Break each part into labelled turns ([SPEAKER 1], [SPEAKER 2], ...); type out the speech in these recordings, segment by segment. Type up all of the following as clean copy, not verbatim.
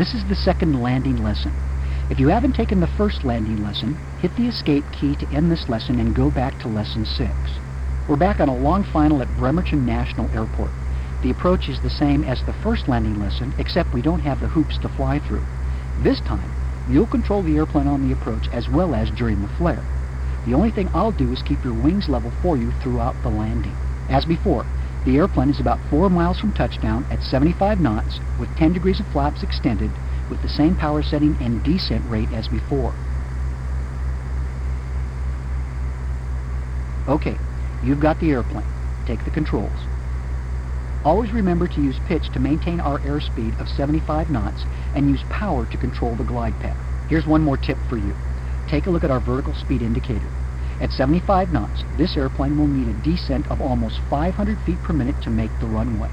[SPEAKER 1] This is the second landing lesson. If you haven't taken the first landing lesson, hit the escape key to end this lesson and go back to lesson 6. We're back on a long final at Bremerton National Airport. The approach is the same as the first landing lesson, except we don't have the hoops to fly through. This time, you'll control the airplane on the approach as well as during the flare. The only thing I'll do is keep your wings level for you throughout the landing. As before, the airplane is about 4 miles from touchdown at 75 knots with 10 degrees of flaps extended with the same power setting and descent rate as before. Okay, you've got the airplane. Take the controls. Always remember to use pitch to maintain our airspeed of 75 knots and use power to control the glide path. Here's one more tip for you. Take a look at our vertical speed indicator. At 75 knots, this airplane will need a descent of almost 500 feet per minute to make the runway.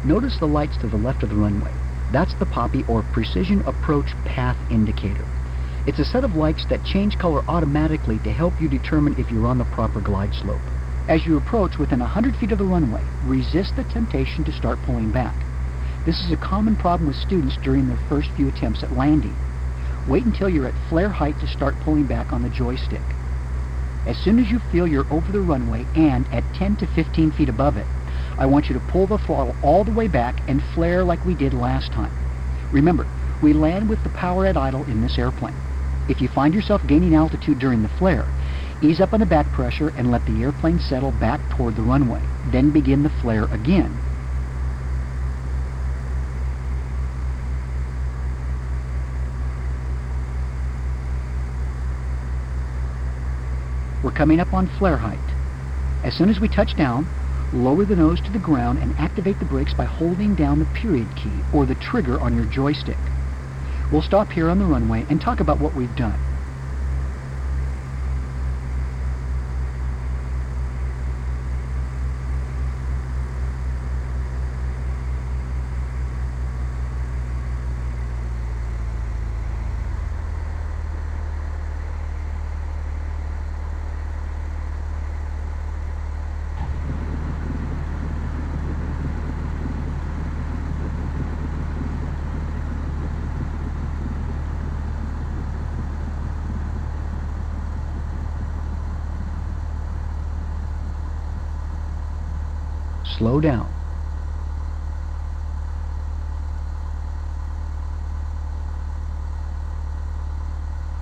[SPEAKER 1] Notice the lights to the left of the runway. That's the poppy or precision approach path indicator. It's a set of lights that change color automatically to help you determine if you're on the proper glide slope. As you approach within 100 feet of the runway, resist the temptation to start pulling back. This is a common problem with students during their first few attempts at landing. Wait until you're at flare height to start pulling back on the joystick. As soon as you feel you're over the runway and at 10 to 15 feet above it, I want you to pull the throttle all the way back and flare like we did last time. Remember, we land with the power at idle in this airplane. If you find yourself gaining altitude during the flare, ease up on the back pressure and let the airplane settle back toward the runway. Then begin the flare again. We're coming up on flare height. As soon as we touch down, lower the nose to the ground and activate the brakes by holding down the period key or the trigger on your joystick. We'll stop here on the runway and talk about what we've done. Slow down.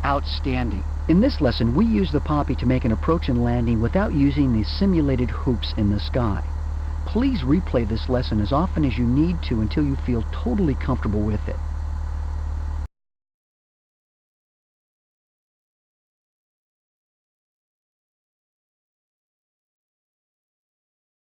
[SPEAKER 1] Outstanding. In this lesson, we use the poppy to make an approach and landing without using the simulated hoops in the sky. Please replay this lesson as often as you need to until you feel totally comfortable with it.